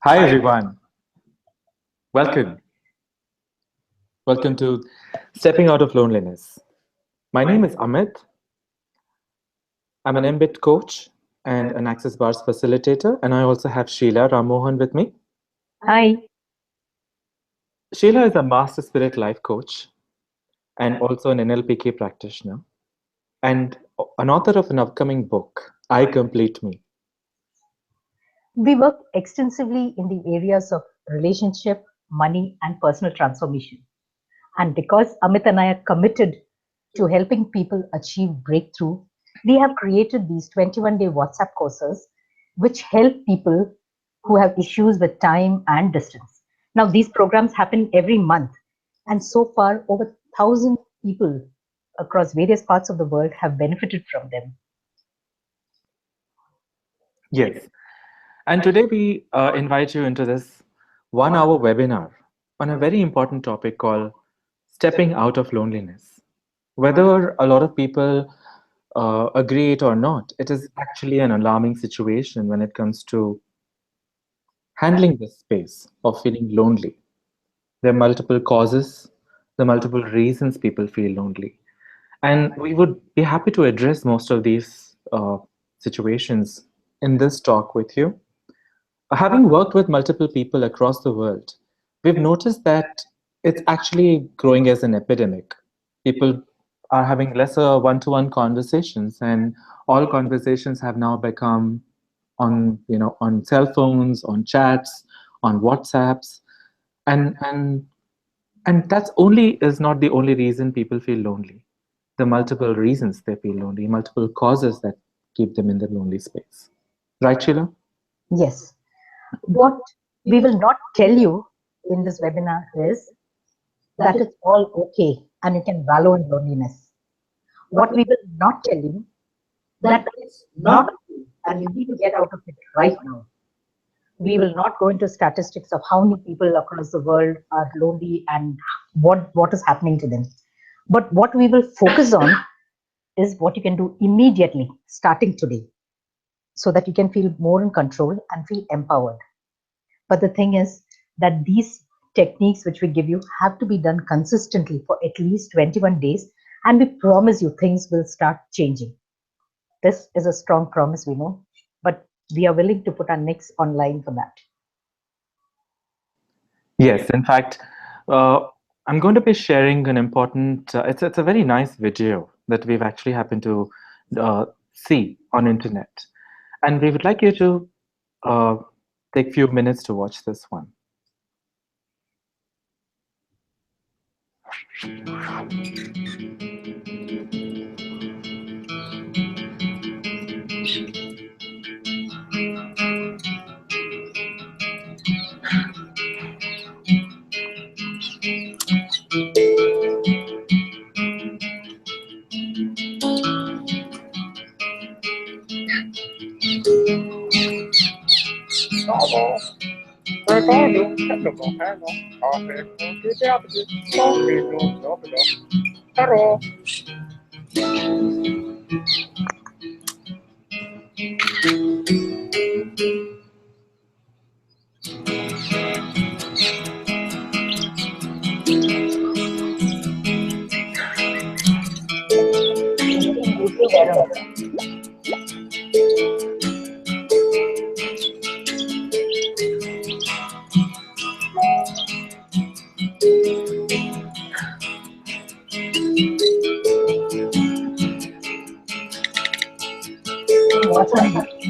Hi everyone, welcome. Welcome to Stepping Out of Loneliness. My name is Amit. I'm an MBIT coach and an Access Bars facilitator, and I also have Sheila Mohan with me. Hi. Sheila is a Master Spirit Life coach and also an NLPK practitioner and an author of an upcoming book, I Complete Me. We work extensively in the areas of relationship, money, and personal transformation. And because Amit and I are committed to helping people achieve breakthrough, we have created these 21-day WhatsApp courses which help people who have issues with time and distance. Now, these programs happen every month, and so far, over 1,000 people across various parts of the world have benefited from them. Yes, and today we invite you into this 1 hour webinar on a very important topic called Stepping Out of Loneliness. Whether a lot of people agree it or not, it is actually an alarming situation when it comes to handling this space of feeling lonely. There are multiple causes, the multiple reasons people feel lonely. And we would be happy to address most of these situations in this talk with you. Having worked with multiple people across the world, we've noticed that it's actually growing as an epidemic. People are having lesser one-to-one conversations, and all conversations have now become on cell phones, on chats, on WhatsApps, and and that's only is not the only reason people feel lonely. The multiple reasons they feel lonely, multiple causes that keep them in the lonely space. Right, Sheila? Yes. What we will not tell you in this webinar is that it's all okay and you can wallow in loneliness. What we will not tell you that it's not okay and you need to get out of it right now. We will not go into statistics of how many people across the world are lonely and what is happening to them. But what we will focus on is what you can do immediately, starting today, so that you can feel more in control and feel empowered. But the thing is that these techniques which we give you have to be done consistently for at least 21 days, and we promise you things will start changing. This is a strong promise, we know, but we are willing to put our necks online for that. Yes, in fact, uh, I'm going to be sharing an important. It's a very nice video that we've actually happened to see on internet, and we would like you to uh, take few minutes to watch this one. Bravo! Regardless, technical handle, office, good deputy, coffee, no, hello. I'm getting YouTube errors. What's on YouTube?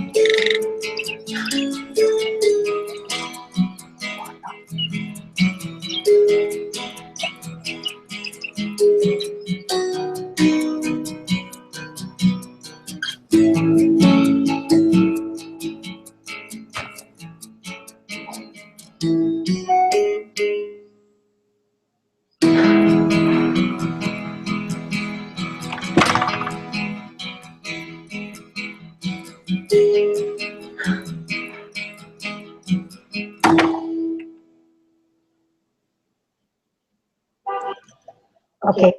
Okay,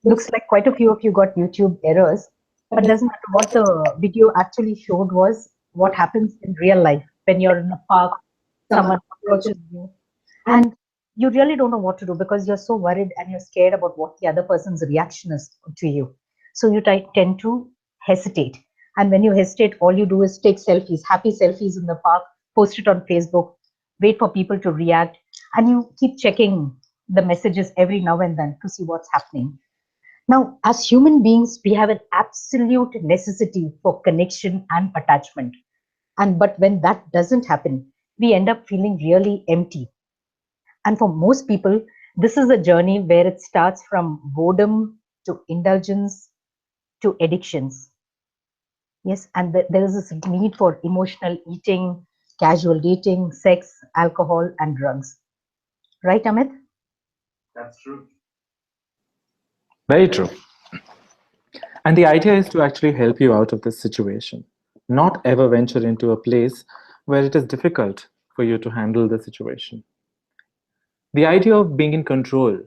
looks like quite a few of you got YouTube errors, but doesn't matter. What the video actually showed was what happens in real life. when you're in a park, someone approaches you, and you really don't know what to do because you're so worried and you're scared about what the other person's reaction is to you. So you tend to hesitate. And when you hesitate, all you do is take selfies, happy selfies in the park, post it on Facebook, wait for people to react, and you keep checking the messages every now and then to see what's happening. Now, as human beings, we have an absolute necessity for connection and attachment. And but when that doesn't happen, we end up feeling really empty. And for most people, this is a journey where it starts from boredom to indulgence to addictions. Yes, and there is this need for emotional eating, casual dating, sex, alcohol, and drugs. Right, Amit? Very true. And the idea is to actually help you out of this situation, not ever venture into a place where it is difficult for you to handle the situation. The idea of being in control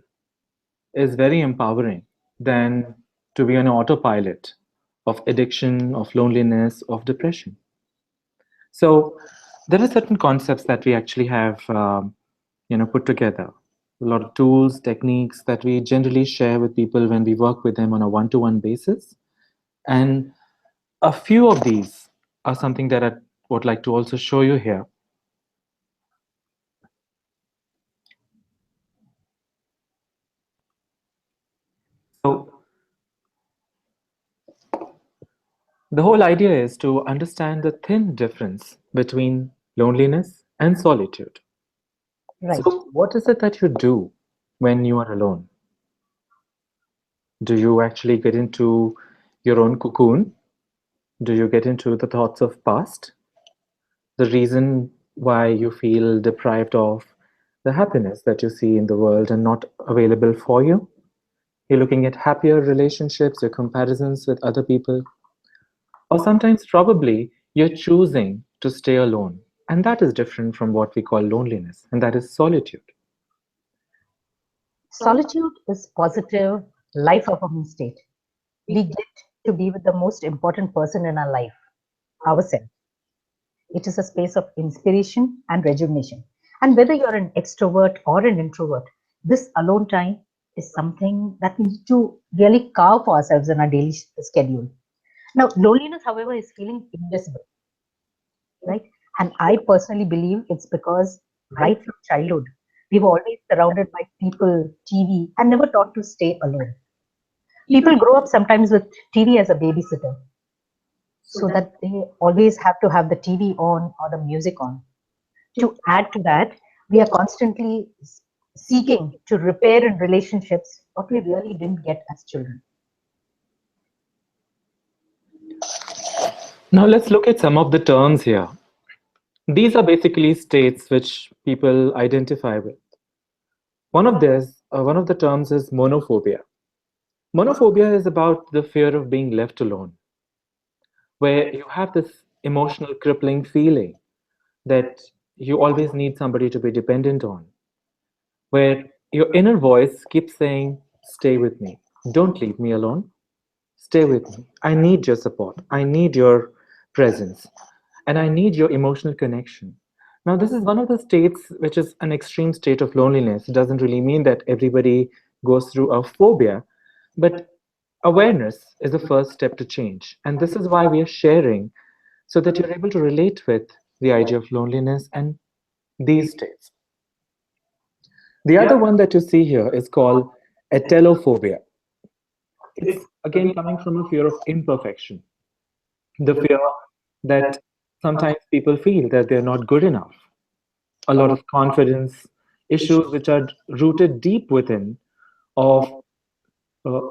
is very empowering than to be on an autopilot of addiction, of loneliness, of depression. So there are certain concepts that we actually have, put together. A lot of tools, techniques that we generally share with people when we work with them on a one-to-one basis. And a few of these are something that I would like to also show you here. So the whole idea is to understand the thin difference between loneliness and solitude. Right. So, what is it that you do when you are alone? Do you actually get into your own cocoon? Do you get into the thoughts of past? The reason why you feel deprived of the happiness that you see in the world and not available for you? You're looking at happier relationships, your comparisons with other people, or sometimes probably you're choosing to stay alone. And that is different from what we call loneliness, and that is solitude. Solitude is positive, life affirming state. We get to be with the most important person in our life, ourselves. It is a space of inspiration and rejuvenation. And whether you're an extrovert or an introvert, this alone time is something that we need to really carve for ourselves in our daily schedule. Now, loneliness, however, is feeling invisible, right? And I personally believe it's because right from childhood, we were always surrounded by people, TV, and never taught to stay alone. People grow up sometimes with TV as a babysitter, so that they always have to have the TV on or the music on. To add to that, we are constantly seeking to repair in relationships what we really didn't get as children. Now, let's look at some of the terms here. These are basically states which people identify with. One of the terms is monophobia. Monophobia is about the fear of being left alone, where you have this emotional crippling feeling that you always need somebody to be dependent on, where your inner voice keeps saying, "Stay with me. Don't leave me alone. Stay with me. I need your support. I need your presence. And I need your emotional connection." Now, this is one of the states which is an extreme state of loneliness. It doesn't really mean that everybody goes through a phobia, but awareness is the first step to change. And this is why we are sharing so that you're able to relate with the idea of loneliness and these states. The other one that you see here is called atelophobia. It's again coming from a fear of imperfection, the fear that sometimes people feel that they're not good enough, a lot of confidence issues which are rooted deep within of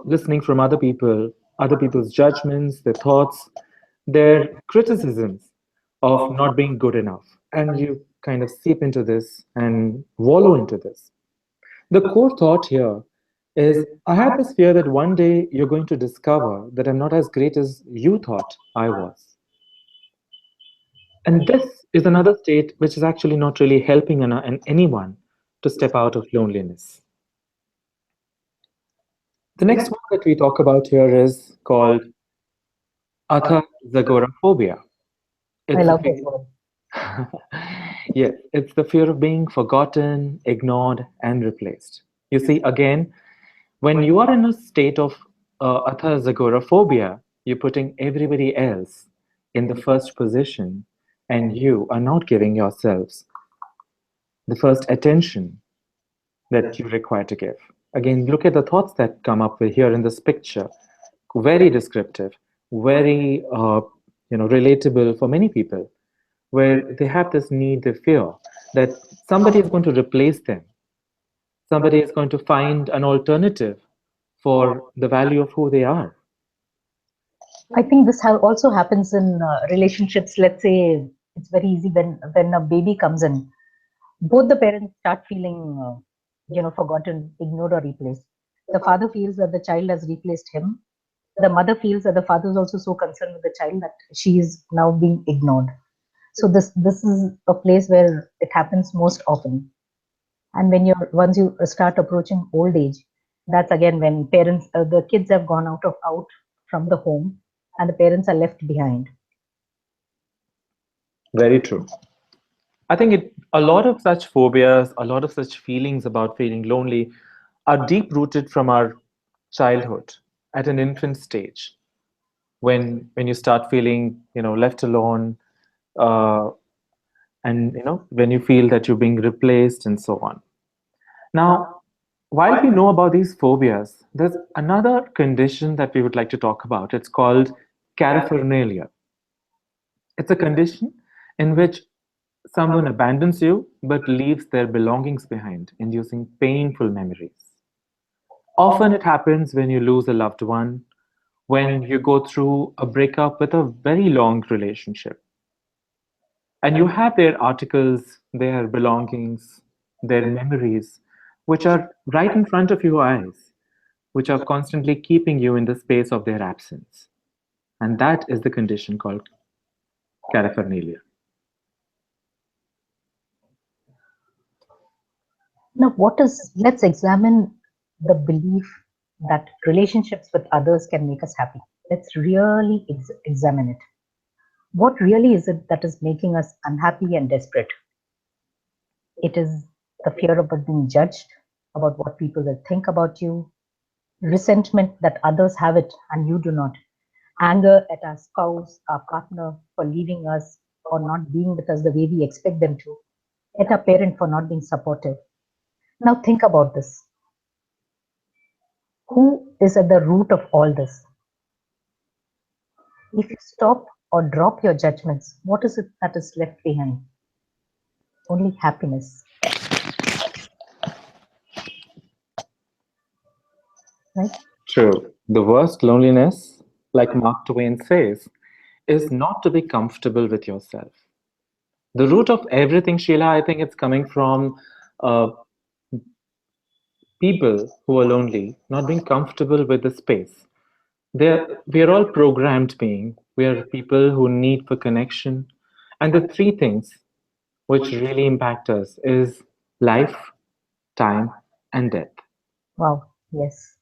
listening from other people's judgments, their thoughts, their criticisms of not being good enough. And you kind of seep into this and wallow into this. The core thought here is I have this fear that one day you're going to discover that I'm not as great as you thought I was. And this is another state which is actually not really helping anyone to step out of loneliness. The next one that we talk about here is called Atha Zagoraphobia. I It's a love this fear, word. Yes, it's the fear of being forgotten, ignored, and replaced. You see, again, when you are in a state of athazagoraphobia, you're putting everybody else in the first position, and you are not giving yourselves the first attention that you require to give. Again, look at the thoughts that come up with here in this picture. Very descriptive, very relatable for many people, where they have this need, they fear that somebody is going to replace them, somebody is going to find an alternative for the value of who they are. I think this also happens in relationships. Let's say it's very easy when a baby comes in, both the parents start feeling, forgotten, ignored, or replaced. The father feels that the child has replaced him. The mother feels that the father is also so concerned with the child that she is now being ignored. So this is a place where it happens most often. And when you're once you start approaching old age, that's again when the kids have gone out from the home, and the parents are left behind. Very true. I think a lot of such phobias, a lot of such feelings about feeling lonely are deep rooted from our childhood at an infant stage. When you start feeling, left alone, uh, and when you feel that you're being replaced and so on. Now, while we know about these phobias, there's another condition that we would like to talk about. It's called caraphernalia. It's a condition in which someone abandons you but leaves their belongings behind, inducing painful memories. Often it happens when you lose a loved one, when you go through a breakup with a very long relationship, and you have their articles, their belongings, their memories, which are right in front of your eyes, which are constantly keeping you in the space of their absence. And that is the condition called caraphernalia. Now, let's examine the belief that relationships with others can make us happy. Let's really examine it. What really is it that is making us unhappy and desperate? It is the fear about being judged, about what people will think about you, resentment that others have it and you do not, anger at our spouse, our partner for leaving us or not being with us the way we expect them to, at our parent for not being supportive. Now, think about this. Who is at the root of all this? If you stop or drop your judgments, what is it that is left behind? Only happiness, right? True. The worst loneliness, like Mark Twain says, is not to be comfortable with yourself. The root of everything, Sheila, I think it's coming from uh, people who are lonely, not being comfortable with the space. We are all programmed being. We are people who need for connection. And the three things which really impact us is life, time, and death. Wow, yes.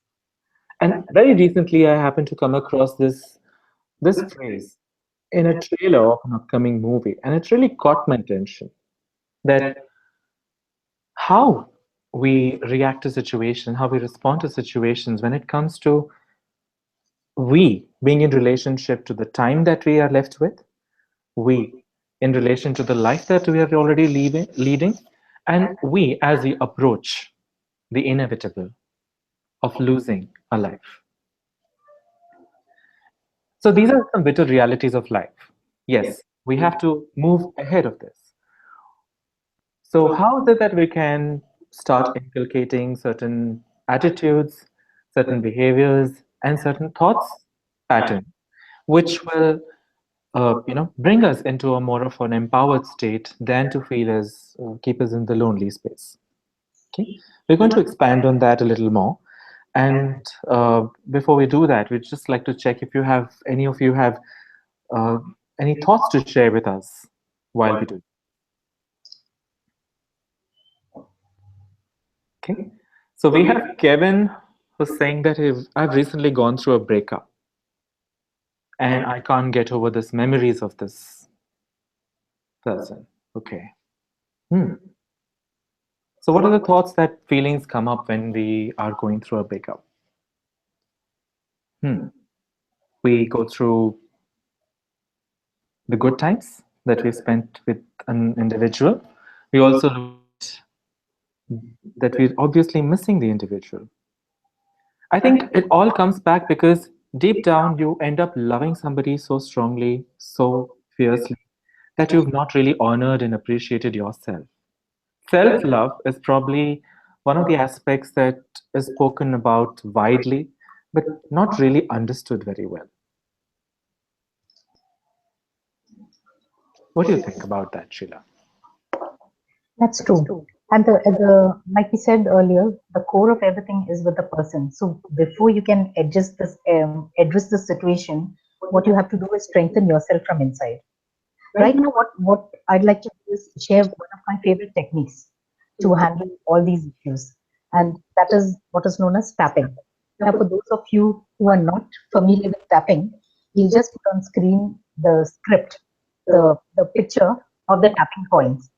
And very recently, I happened to come across this phrase in a trailer of an upcoming movie, and it really caught my attention. That how we react to situations, how we respond to situations when it comes to we being in relationship to the time that we are left with, we in relation to the life that we are already leading, and we as we approach the inevitable of losing a life. So these are some bitter realities of life. Yes, we have to move ahead of this. So, how is it that we can start inculcating certain attitudes, certain behaviors, and certain thoughts pattern, which will, bring us into a more of an empowered state than to feel as keep us in the lonely space. Okay, we're going to expand on that a little more. And before we do that, we'd just like to check if any of you have uh, any thoughts to share with us while we do. Okay. So we have Kevin who's saying that I've recently gone through a breakup and I can't get over this memories of this Doesn't. Okay. Hmm. So, what are the thoughts that feelings come up when we are going through a breakup? Hmm. We go through the good times that we've spent with an individual. We also look at that we're obviously missing the individual. I think it all comes back because deep down you end up loving somebody so strongly, so fiercely, that you've not really honored and appreciated yourself. Self love is probably one of the aspects that is spoken about widely, but not really understood very well. What do you think about that, Sheila? That's true. And like we said earlier, the core of everything is with the person. So before you can address this situation, what you have to do is strengthen yourself from inside. Right now, what I'd like to do is share one of my favorite techniques to handle all these issues, and that is what is known as tapping. Now, for those of you who are not familiar with tapping, you'll just put on screen the script, the picture of the tapping points.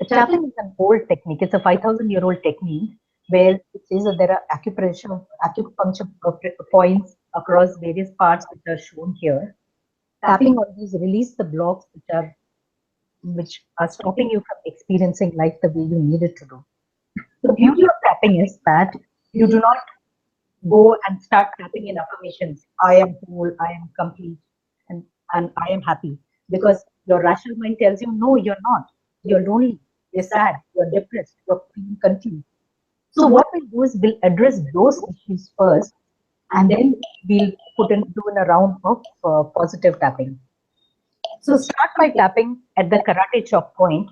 Tapping is an old technique. It's a 5,000-year-old technique where it says that there are acupuncture points across various parts which are shown here. Tapping on these release the blocks which are stopping you from experiencing life the way you need it to do. The beauty of tapping is that you do not go and start tapping in affirmations. I am whole, I am complete, and I am happy. Because your rational mind tells you, no, you're not. You're lonely, you're sad, you're depressed, you're feeling confused. So what we'll do is we'll address those issues first, and then we'll do in a round of positive tapping. So start by tapping at the karate chop point,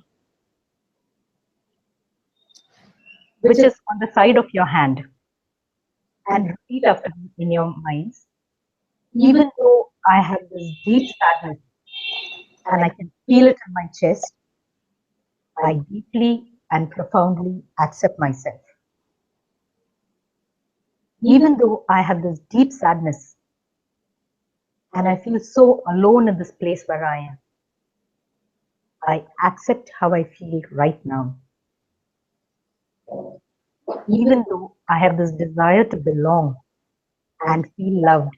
which is on the side of your hand, and repeat after me in your minds. Even though I have this deep sadness and I can feel it in my chest, I deeply and profoundly accept myself. Even though I have this deep sadness and I feel so alone in this place where I am, I accept how I feel right now. Even though I have this desire to belong and feel loved,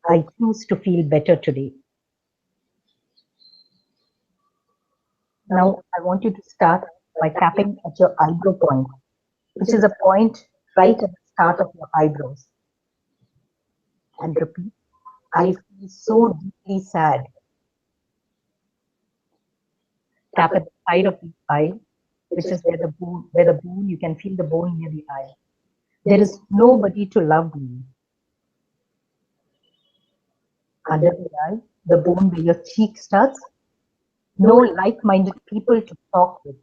I choose to feel better today. Now, I want you to start by tapping at your eyebrow point, which is a point right at the start of your eyebrows. And repeat, I feel so deeply sad. Tap at the side of the eye, which is where the bone, you can feel the bone near the eye. There is nobody to love me. Under the eye, the bone where your cheek starts, no like-minded people to talk with.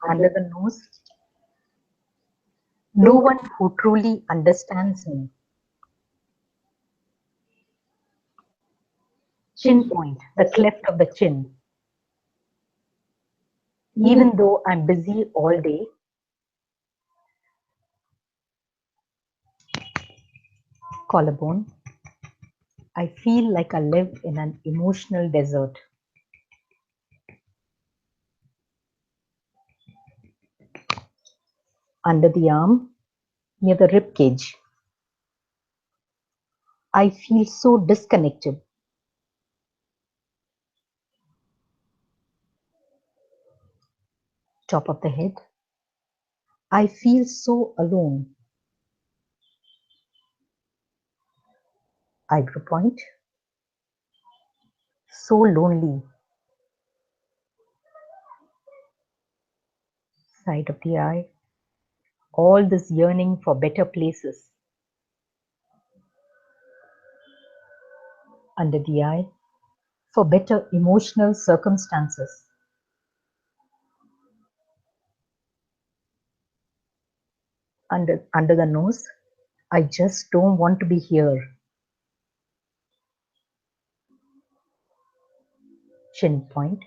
Under the nose, no one who truly understands me. Chin point, the cleft of the chin. Even though I'm busy all day, collarbone, I feel like I live in an emotional desert. Under the arm, near the rib cage, I feel so disconnected. Top of the head, I feel so alone. Eyebrow point, so lonely. Side of the eye, all this yearning for better places. Under the eye, for better emotional circumstances. Under the nose, I just don't want to be here. Chin point,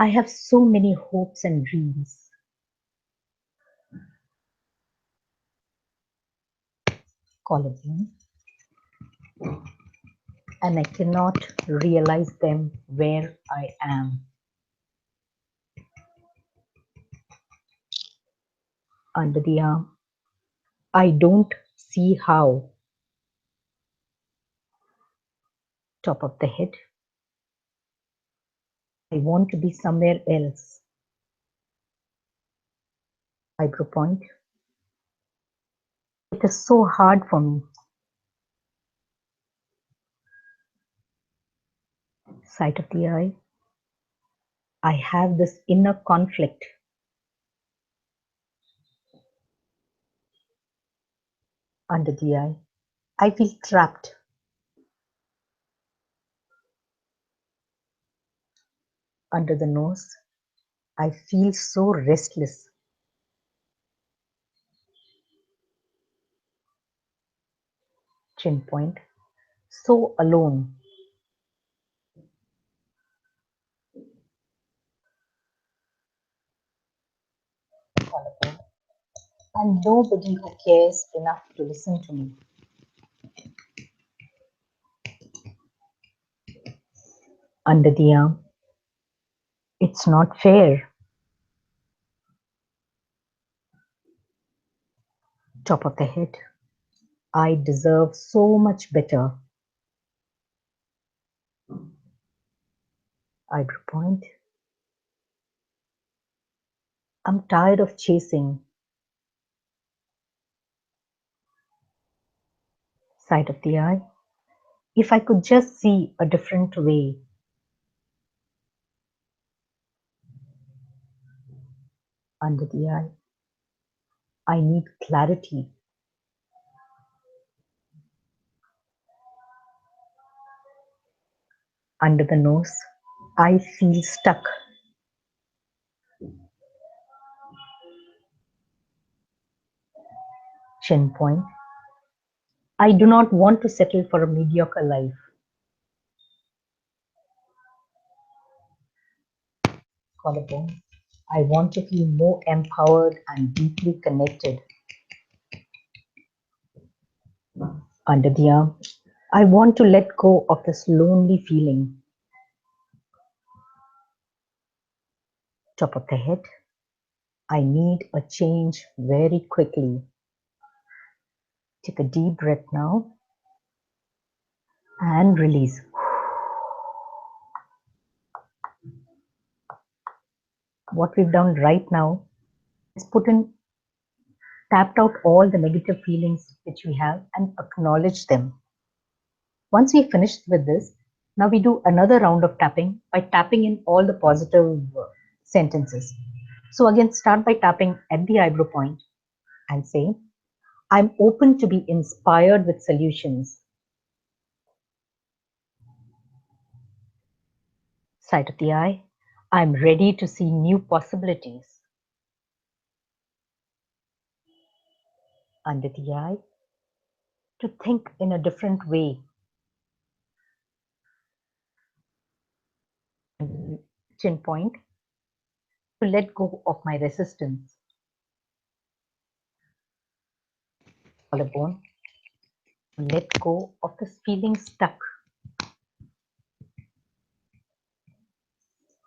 I have so many hopes and dreams. Collarbone. And I cannot realize them where I am. Under the arm. I don't see how. Top of the head. I want to be somewhere else. Eyebrow point. It is so hard for me. Side of the eye. I have this inner conflict. Under the eye. I feel trapped. Under the nose. I feel so restless. Chin point. So alone. Collarbone. And nobody who cares enough to listen to me. Under the arm. It's not fair. Top of the head. I deserve so much better. Eyebrow point. I'm tired of chasing. Side of the eye. If I could just see a different way. Under the eye. I need clarity. Under the nose. I feel stuck. Chin point. I do not want to settle for a mediocre life. Collarbone. I want to feel more empowered and deeply connected. Under the arm. I want to let go of this lonely feeling. Top of the head. I need a change very quickly. Take a deep breath now and release. What we've done right now is tapped out all the negative feelings which we have and acknowledge them. Once we finish with this, now we do another round of tapping by tapping in all the positive sentences. So again, start by tapping at the eyebrow point and say, I'm open to be inspired with solutions. Side of the eye, I'm ready to see new possibilities. Under the eye, to think in a different way. Chin point, to let go of my resistance. Collarbone, to let go of this feeling stuck.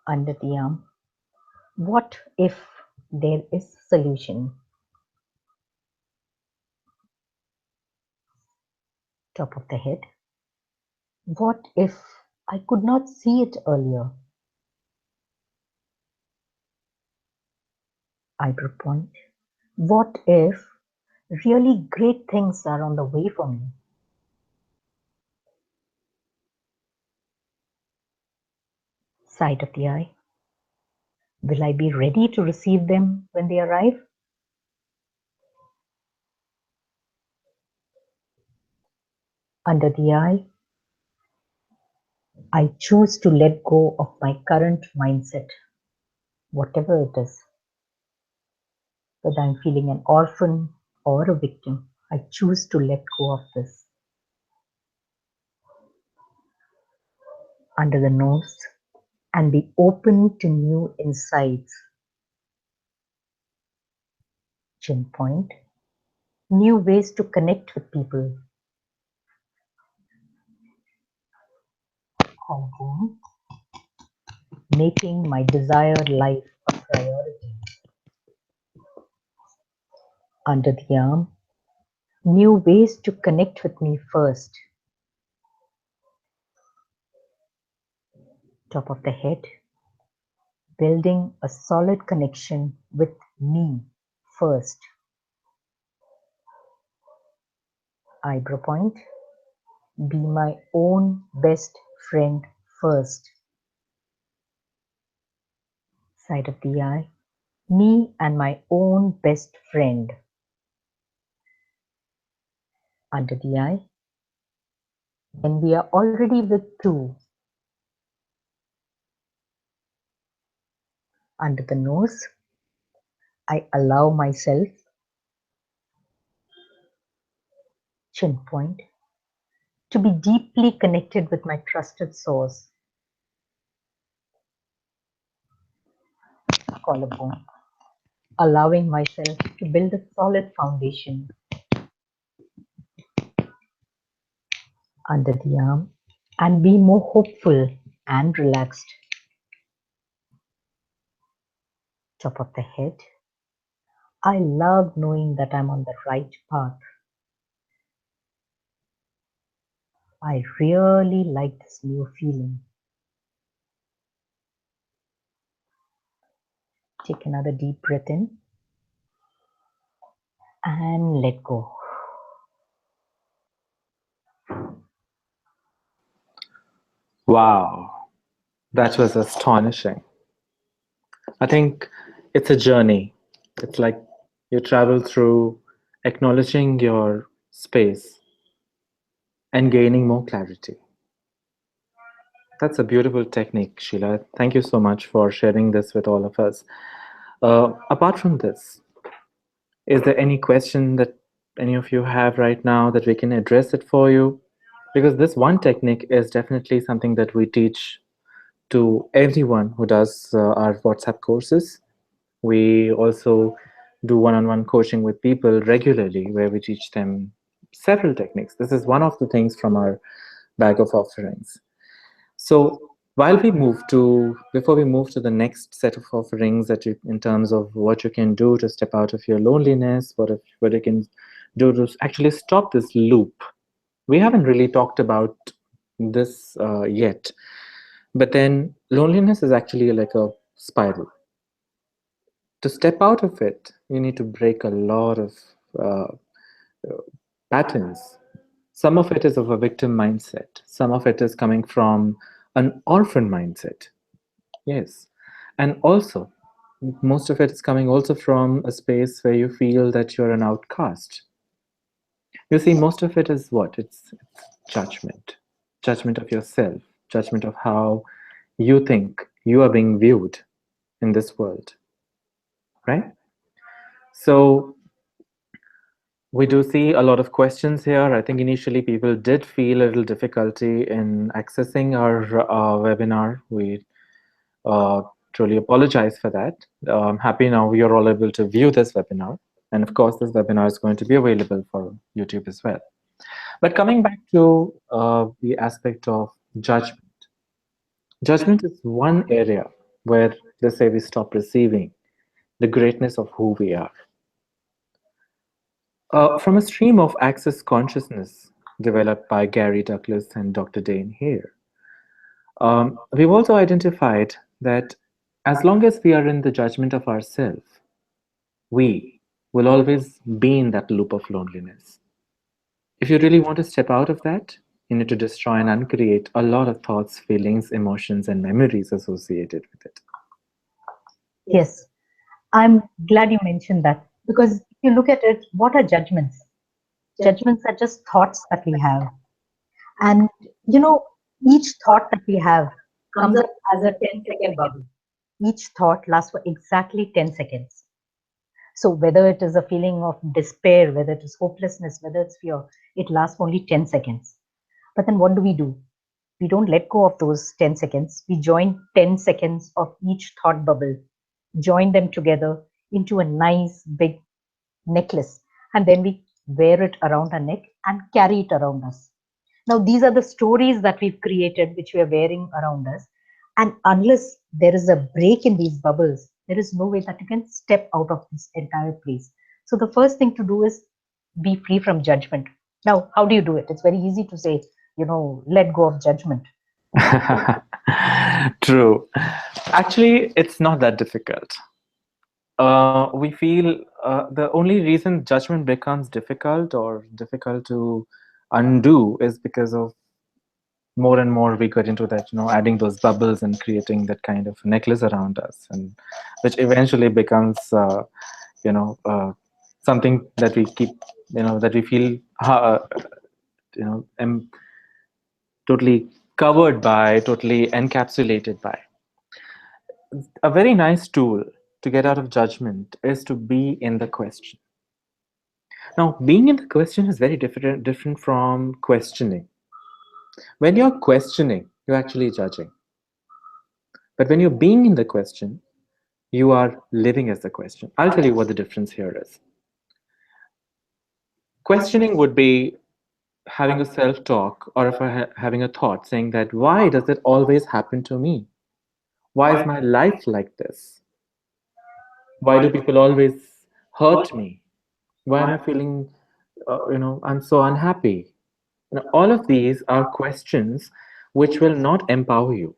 Under the arm, what if there is solution? Top of the head, what if I could not see it earlier? Eyebrow point, what if really great things are on the way for me? Side of the eye, will I be ready to receive them when they arrive? Under the eye, I choose to let go of my current mindset, whatever it is. Whether I'm feeling an orphan or a victim, I choose to let go of this. Under the nose, and be open to new insights. Chin point. New ways to connect with people. Collarbone. Making my desired life a priority. Under the arm. New ways to connect with me first. Top of the head. Building a solid connection with me first. Eyebrow point. Be my own best friend first. Side of the eye. Me and my own best friend. Under the eye. When we are already with two. Under the nose. I allow myself. Chin point. To be deeply connected with my trusted source. Collarbone. Allowing myself to build a solid foundation. Under the arm. And be more hopeful and relaxed. Top of the head. I love knowing that I'm on the right path. I really like this new feeling. Take another deep breath in and let go. Wow, that was astonishing. I think it's a journey. It's like you travel through acknowledging your space and gaining more clarity. That's a beautiful technique, Sheila. Thank you so much for sharing this with all of us. Apart from this, is there any question that any of you have right now that we can address it for you? Because this one technique is definitely something that we teach to everyone who does our WhatsApp courses. We also do one on one coaching with people regularly where we teach them several techniques. This is one of the things from our bag of offerings. So before we move to the next set of offerings that you, in terms of what you can do to step out of your loneliness, what you can do to actually stop this loop. We haven't really talked about this yet, but then loneliness is actually like a spiral. To step out of it, you need to break a lot of uh, patterns. Some of it is of a victim mindset. Some of it is coming from an orphan mindset. Yes. And also, most of it is coming also from a space where you feel that you're an outcast. You see, most of it is what? It's judgment. Judgment of yourself, judgment of how you think you are being viewed in this world, right? So we do see a lot of questions here. I think initially people did feel a little difficulty in accessing our webinar. We uh, truly apologize for that. I'm happy now you're all able to view this webinar. And of course, this webinar is going to be available for YouTube as well. But coming back to the aspect of judgment. Judgment is one area where, let's say, we stop receiving the greatness of who we are. From a stream of access consciousness developed by Gary Douglas and Dr. Dane here, we've also identified that as long as we are in the judgment of ourselves, we will always be in that loop of loneliness. If you really want to step out of that, you need to destroy and uncreate a lot of thoughts, feelings, emotions, and memories associated with it. Yes, I'm glad you mentioned that because if you look at it, what are judgments? Judgments are just thoughts that we have. And you know, each thought that we have comes up as a 10-second bubble. Each thought lasts for exactly 10 seconds. So whether it is a feeling of despair, whether it is hopelessness, whether it's fear, it lasts only 10 seconds. But then what do? We don't let go of those 10 seconds. We join 10 seconds of each thought bubble, join them together into a nice big necklace, and then we wear it around our neck and carry it around us. Now, these are the stories that we've created, which we are wearing around us. And unless there is a break in these bubbles, there is no way that you can step out of this entire place. So, the first thing to do is be free from judgment. Now, how do you do it? It's very easy to say, let go of judgment. True. Actually, it's not that difficult. We feel the only reason judgment becomes difficult or difficult to undo is because of more and more we get into that, adding those bubbles and creating that kind of necklace around us, and which eventually becomes, you know, uh, something that we keep, that we feel, totally covered by, totally encapsulated by. A very nice tool to get out of judgment is to be in the question. Now, being in the question is very different from questioning. When you're questioning, you're actually judging. But when you're being in the question, you are living as the question. I'll tell you what the difference here is. Questioning would be having a self talk, or if having a thought saying that, why does it always happen to me? Why is my life like this? Why do people always hurt me? Why am I feeling, I'm so unhappy? All of these are questions which will not empower you.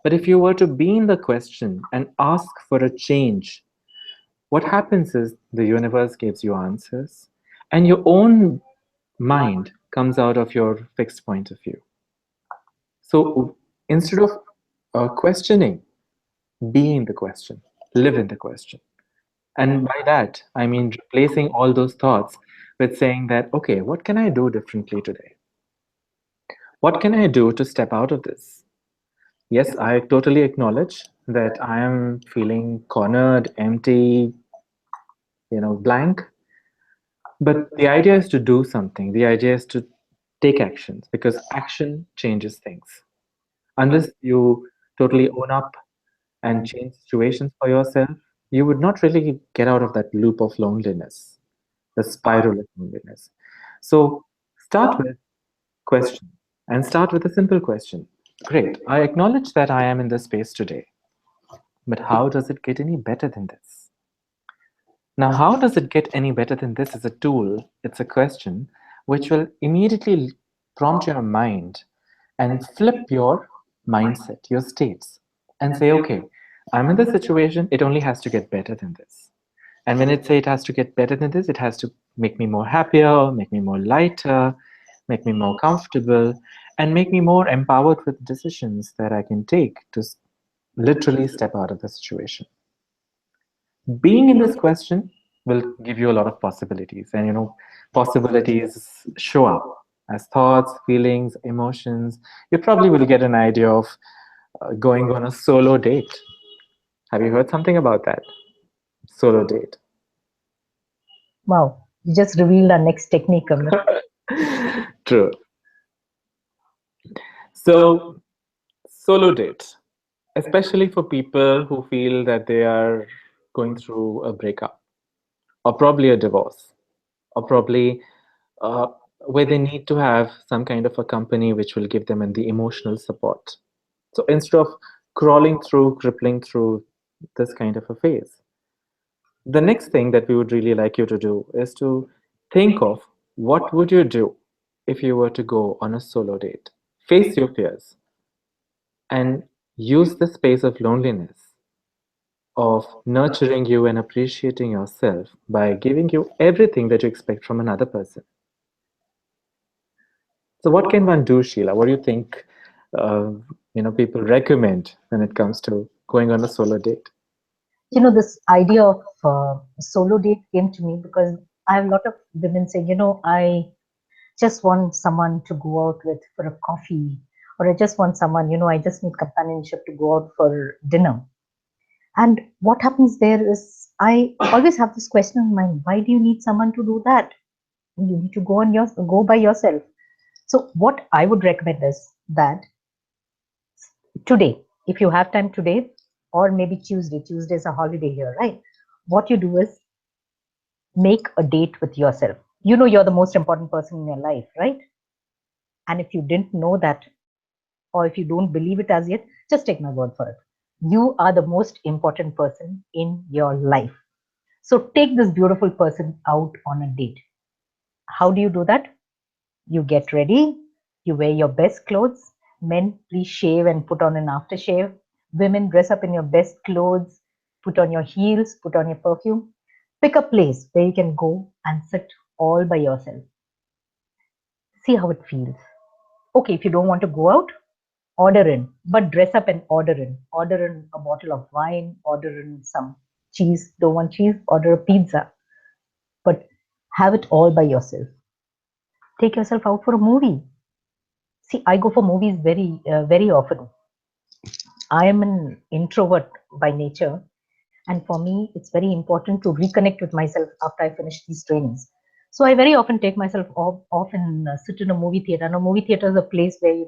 But if you were to be in the question and ask for a change, what happens is the universe gives you answers, and your own mind comes out of your fixed point of view. So instead of questioning, be in the question, live in the question. And by that, I mean replacing all those thoughts with saying that, okay, what can I do differently today? What can I do to step out of this? Yes, I totally acknowledge that I am feeling cornered, empty, blank. But the idea is to do something. The idea is to take actions, because action changes things. Unless you totally own up and change situations for yourself, you would not really get out of that loop of loneliness, the spiral of loneliness. So start with question, and start with a simple question. Great, I acknowledge that I am in this space today, but how does it get any better than this? Now, how does it get any better than this is a tool, it's a question which will immediately prompt your mind and flip your mindset, your states, and say, okay, I'm in this situation, it only has to get better than this. And when it say it has to get better than this, it has to make me more happier, make me more lighter, make me more comfortable, and make me more empowered with decisions that I can take to literally step out of the situation. Being in this question will give you a lot of possibilities, and possibilities show up as thoughts, feelings, emotions. You probably will get an idea of going on a solo date. Have you heard something about that? Solo date. Wow, you just revealed our next technique, Amit. True. So, solo date, especially for people who feel that they are going through a breakup, or probably a divorce, or probably uh, where they need to have some kind of a company which will give them the emotional support. So instead of crawling through, crippling through this kind of a phase, the next thing that we would really like you to do is to think of what would you do if you were to go on a solo date. Face your fears and use the space of loneliness, of nurturing you and appreciating yourself by giving you everything that you expect from another person. So, what can one do, Sheila? What do you think? People recommend when it comes to going on a solo date. This idea of solo date came to me because I have a lot of women say, I just want someone to go out with for a coffee, or I just want someone, I just need companionship to go out for dinner. And what happens there is, I always have this question in mind: why do you need someone to do that? You need to go by yourself. So what I would recommend is that Today, if you have time today, or maybe Tuesday is a holiday here, right? What you do is make a date with yourself. You know you're the most important person in your life, right? And if you didn't know that, or if you don't believe it as yet, just take my word for it. You are the most important person in your life. So take this beautiful person out on a date. How do you do that? You get ready, you wear your best clothes. Men, please shave and put on an aftershave. Women, dress up in your best clothes, put on your heels, put on your perfume. Pick a place where you can go and sit all by yourself. See how it feels. Okay, if you don't want to go out, order in, but dress up and order in. Order in a bottle of wine, order in some cheese. Don't want cheese, order a pizza. But have it all by yourself. Take yourself out for a movie. See, I go for movies very often. I am an introvert by nature, and for me, it's very important to reconnect with myself after I finish these trainings. So I very often take myself off and sit in a movie theater. And a movie theater is a place where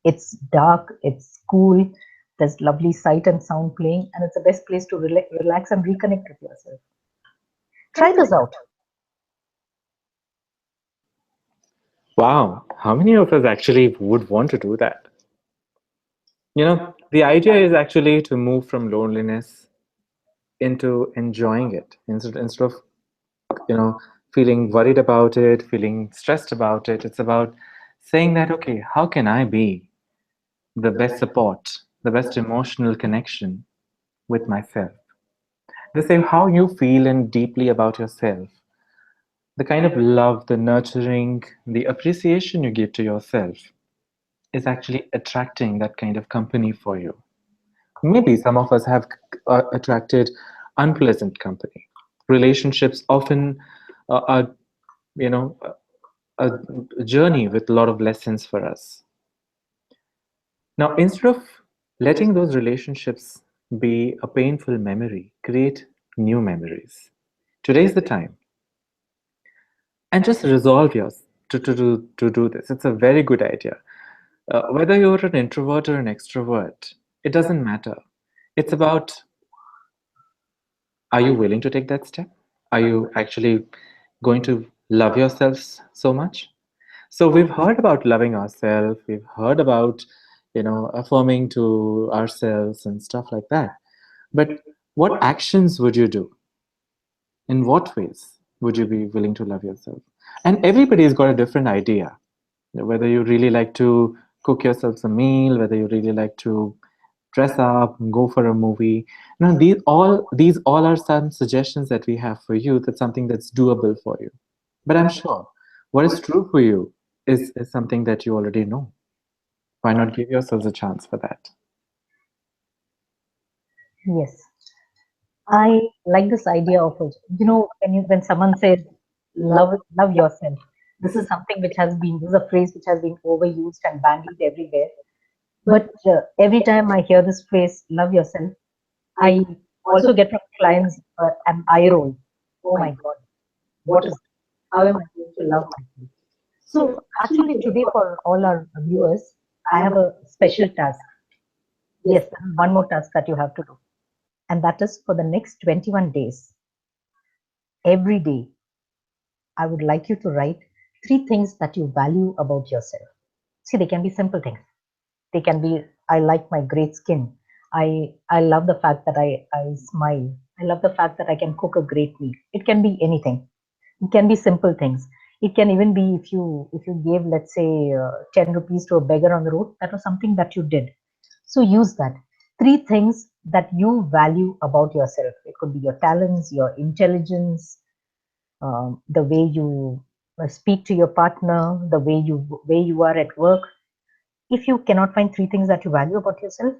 it's dark, it's cool, there's lovely sight and sound playing, and it's the best place to relax and reconnect with yourself. Try this out. Wow, how many of us actually would want to do that? The idea is actually to move from loneliness into enjoying it instead of, you know, feeling worried about it, feeling stressed about it. It's about saying that, okay, how can I be the best support, the best emotional connection with myself? They say how you feel and deeply about yourself, the kind of love, the nurturing, the appreciation you give to yourself is actually attracting that kind of company for you. Maybe some of us have attracted unpleasant company. Relationships often are, you know, a journey with a lot of lessons for us. Now, instead of letting those relationships be a painful memory, create new memories. Today's the time, and just resolve yours to do this. It's a very good idea. Whether you're an introvert or an extrovert, it doesn't matter. It's about, are you willing to take that step? Are you actually going to love yourselves so much? So we've heard about loving ourselves, we've heard about, affirming to ourselves and stuff like that. But what actions would you do? In what ways would you be willing to love yourself? And everybody's got a different idea. Whether you really like to cook yourselves a meal, whether you really like to dress up, go for a movie. Now, these all are some suggestions that we have for you. That's something that's doable for you. But I'm sure what is true for you is something that you already know. Why not give yourselves a chance for that? Yes, I like this idea of it. When someone says love yourself, this is something this is a phrase which has been overused and bandied everywhere. But every time I hear this phrase, love yourself, I also get from clients an eye roll. Oh my God, what is, how am I going to love myself? So actually today for all our viewers, I have a special task. Yes, there is one more task that you have to do. And that is for the next 21 days, every day, I would like you to write 3 things that you value about yourself. See, they can be simple things. They can be, I like my great skin. I love the fact that I smile. I love the fact that I can cook a great meal. It can be anything. It can be simple things. It can even be if you gave, let's say, 10 rupees to a beggar on the road, that was something that you did. So use that. 3 things that you value about yourself. It could be your talents, your intelligence, the way you speak to your partner, the way you are at work. If you cannot find 3 things that you value about yourself,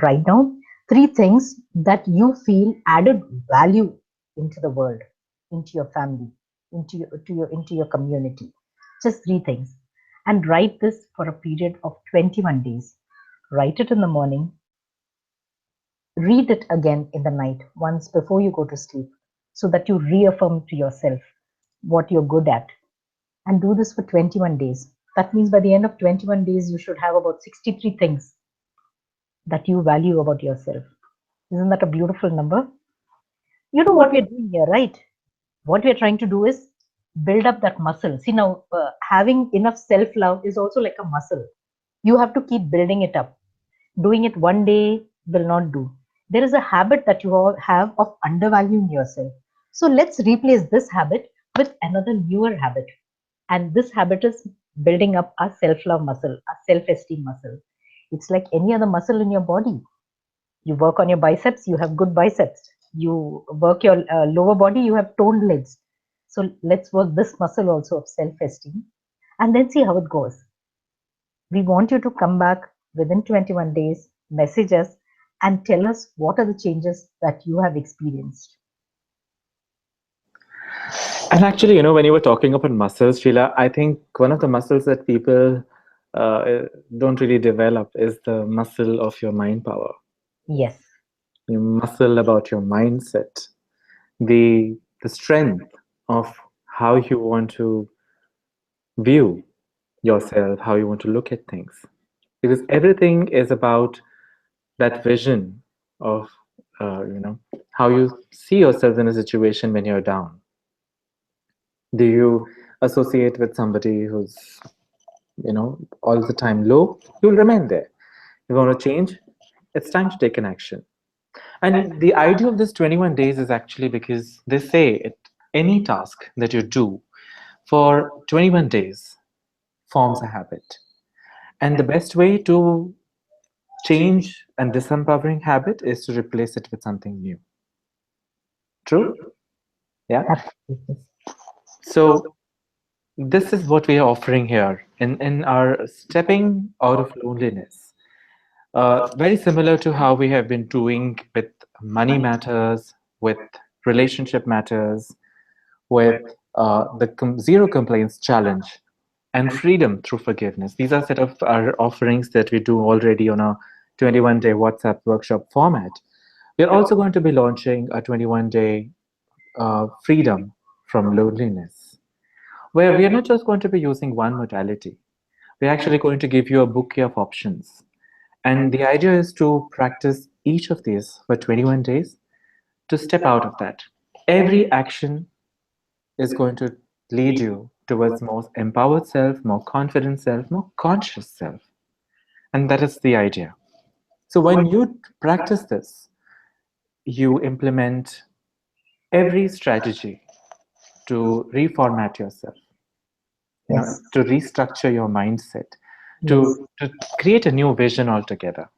write down 3 things that you feel added value into the world, into your family, into your community. Just 3 things, and write this for a period of 21 days. Write it in the morning, read it again in the night, once before you go to sleep, so that you reaffirm to yourself what you're good at, and do this for 21 days. That means by the end of 21 days, you should have about 63 things that you value about yourself. Isn't that a beautiful number? You know what we're doing here, right? What we're trying to do is build up that muscle. See, now having enough self love is also like a muscle. You have to keep building it up. Doing it one day will not do. There is a habit that you all have of undervaluing yourself. So let's replace this habit with another newer habit. And this habit is building up our self love muscle, our self esteem muscle. It's like any other muscle in your body. You work on your biceps, you have good biceps. You work your lower body, you have toned legs. So let's work this muscle also of self esteem and then see how it goes. We want you to come back within 21 days, message us, and tell us what are the changes that you have experienced. And actually, when you were talking about muscles, Sheila, I think one of the muscles that people don't really develop is the muscle of your mind power. Yes, Your muscle about your mindset, the strength of how you want to view yourself, how you want to look at things. Because everything is about that vision of, how you see yourself in a situation when you're down. Do you associate with somebody who's, all the time low? You'll remain there. You want to change? It's time to take an action. And the idea of this 21 days is actually because they say it, any task that you do for 21 days forms a habit. And the best way to change and disempowering habit is to replace it with something new. True? Yeah. absolutely. So this is what we are offering here in our stepping out of loneliness. Very similar to how we have been doing with money matters, with relationship matters, with the zero complaints challenge and freedom through forgiveness. These are set of our offerings that we do already on a 21-day WhatsApp workshop format. We're also going to be launching a 21-day freedom from loneliness, where we are not just going to be using one modality. We're actually going to give you a bouquet of options. And the idea is to practice each of these for 21 days to step out of that. Every action is going to lead you towards more empowered self, more confident self, more conscious self. And that is the idea. So when you practice this, you implement every strategy to reformat yourself, Yes, to restructure your mindset, yes. to create a new vision altogether.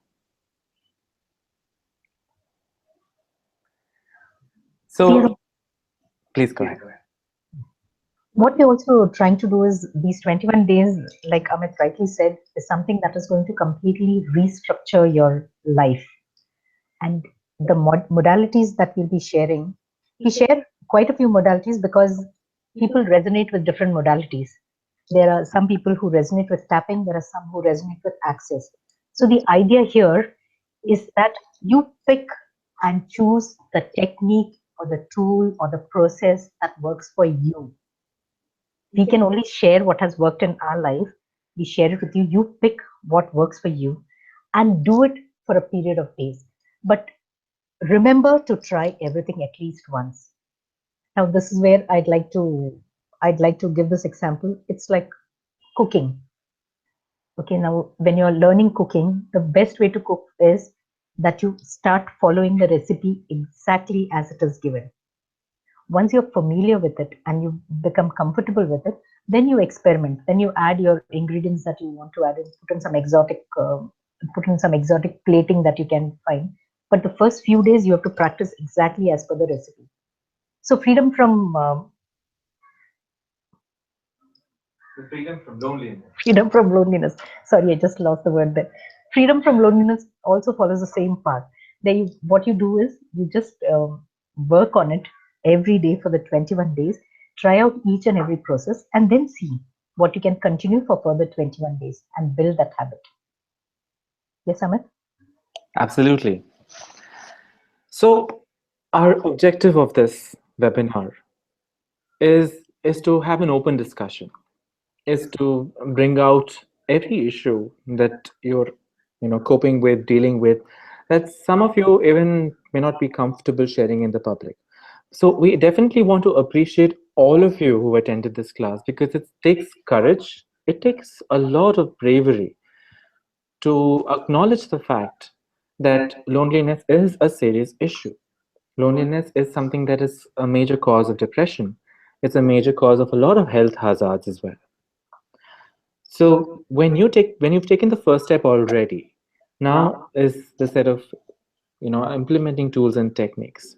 See, So please go ahead. what we're also trying to do is these 21 days, like Amit rightly said, is something that is going to completely restructure your life. And the modalities that we'll be sharing, we share quite a few modalities because people resonate with different modalities. There are some people who resonate with tapping, there are some who resonate with access. So the idea here is that you pick and choose the technique or the tool or the process that works for you. We can only share what has worked in our life. We share it with you. You pick what works for you and do it for a period of days. But remember to try everything at least once. Now this is where I'd like to give this example. It's like cooking. Okay, now when you're learning cooking, the best way to cook is that you start following the recipe exactly as it is given. Once you're familiar with it and you become comfortable with it, then you experiment, then you add your ingredients that you want to add in, put in some exotic plating that you can find. But the first few days you have to practice exactly as per the recipe. So freedom from loneliness, sorry, I just lost the word there. Freedom from loneliness also follows the same path. What you do is you just work on it every day for the 21 days, try out each and every process, and then see what you can continue for further 21 days and build that habit. Yes, Amit? Absolutely. So our objective of this webinar is to have an open discussion, is to bring out every issue that you're coping with, dealing with, that some of you even may not be comfortable sharing in the public. So we definitely want to appreciate all of you who attended this class, because it takes courage, it takes a lot of bravery to acknowledge the fact that loneliness is a serious issue. Loneliness is something that is a major cause of depression. It's a major cause of a lot of health hazards as well. So when you've taken the first step already, now is the set of implementing tools and techniques.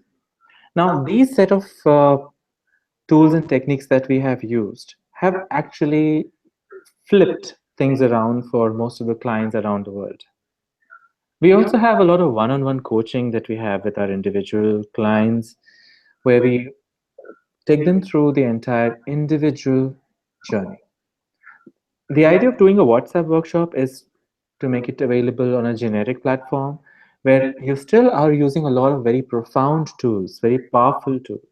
Now these set of tools and techniques that we have used have actually flipped things around for most of the clients around the world. We also have a lot of one-on-one coaching that we have with our individual clients, where we take them through the entire individual journey. The idea of doing a WhatsApp workshop is to make it available on a generic platform where you still are using a lot of very profound tools, very powerful tools.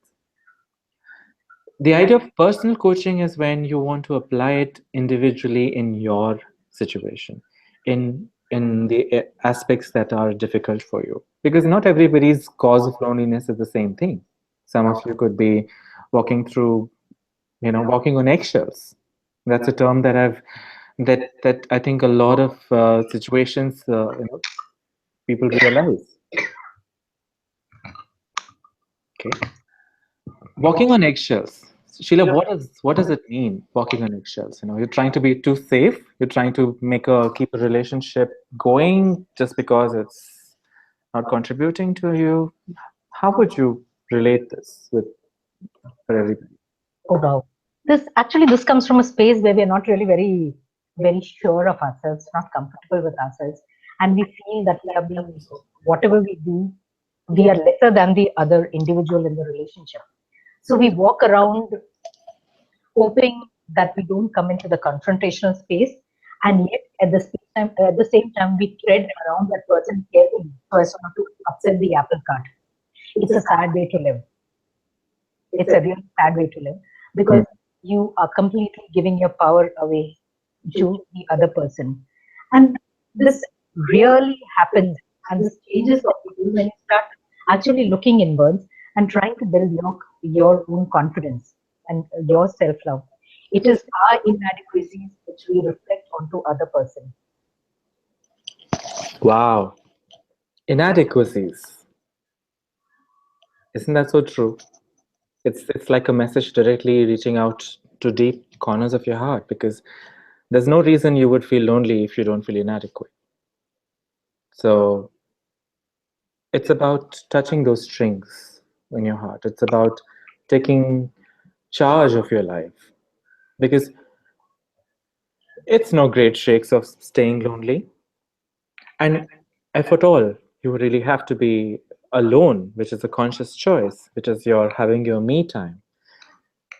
The idea of personal coaching is when you want to apply it individually in your situation, in the aspects that are difficult for you. Because not everybody's cause of loneliness is the same thing. Some of you could be walking through, walking on eggshells. That's a term that I think a lot of situations, people realize. Okay, walking on eggshells. Sheila, what does it mean, walking on eggshells? You're trying to be too safe. You're trying to keep a relationship going just because it's not contributing to you. How would you relate this with for everybody? Oh wow. This comes from a space where we are not really very sure of ourselves, not comfortable with ourselves, and we feel that we are being whatever we do, we are lesser than the other individual in the relationship. So we walk around hoping that we don't come into the confrontational space, and yet at the same time we tread around that person carefully so as not to upset the apple cart. It's a sad way to live. It's a really sad way to live Hmm. because you are completely giving your power away to the other person. And this really happens, and this changes for people when you start actually looking inwards and trying to build your own confidence and your self love. It is our inadequacies which we reflect onto other person. Wow, inadequacies. Isn't that so true? It's like a message directly reaching out to deep corners of your heart, because there's no reason you would feel lonely if you don't feel inadequate. So it's about touching those strings in your heart. It's about taking charge of your life, because it's no great shakes of staying lonely. And if at all you really have to be alone, which is a conscious choice, which is your having your me time,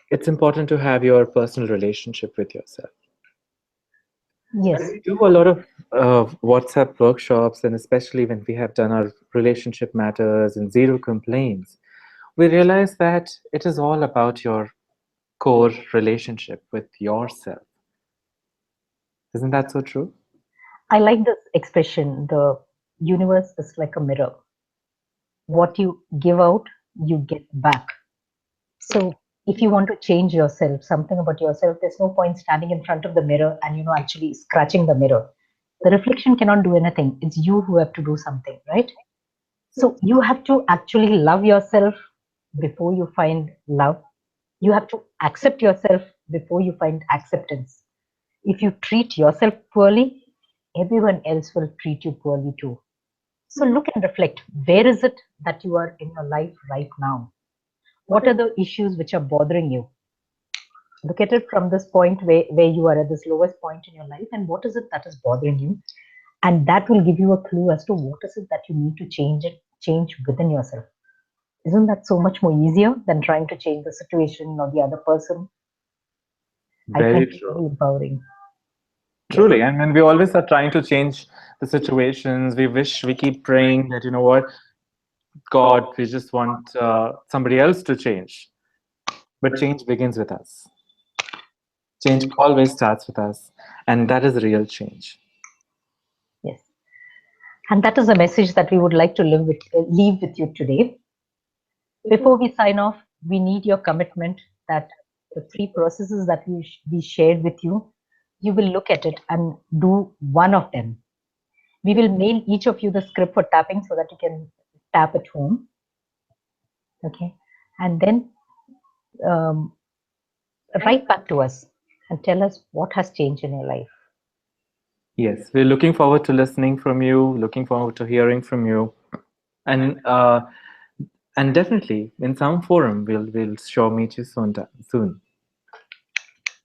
it's important to have your personal relationship with yourself. When Yes, we do a lot of WhatsApp workshops, and especially when we have done our relationship matters and zero complaints, we realize that it is all about your core relationship with yourself. Isn't that so true? I like this expression. The universe is like a mirror. What you give out, you get back. So if you want to change yourself, something about yourself, there's no point standing in front of the mirror and actually scratching the mirror. The reflection cannot do anything. It's you who have to do something, right? So you have to actually love yourself before you find love. You have to accept yourself before you find acceptance. If you treat yourself poorly, everyone else will treat you poorly too. So look and reflect. Where is it that you are in your life right now? What are the issues which are bothering you? Look at it from this point where you are at this lowest point in your life, and what is it that is bothering you, and that will give you a clue as to what is it that you need to change within yourself. Isn't that so much more easier than trying to change the situation or the other person? I Very find it true. very empowering. Yes. Truly. And when we always are trying to change the situations, we keep praying that, what, God, we just want somebody else to change. But change begins with us. Change always starts with us. And that is real change. Yes. And that is a message that we would like to leave with you today. Before we sign off, we need your commitment that the three processes that we shared with you, you will look at it and do one of them. We will mail each of you the script for tapping so that you can tap at home. Okay. And then write back to us and tell us what has changed in your life. Yes, we're looking forward to listening from you, looking forward to hearing from you. And definitely in some forum we'll sure meet you soon.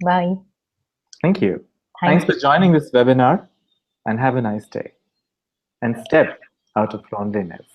Bye. Thank you. Thanks Thanks. for joining this webinar and have a nice day. And step out of loneliness.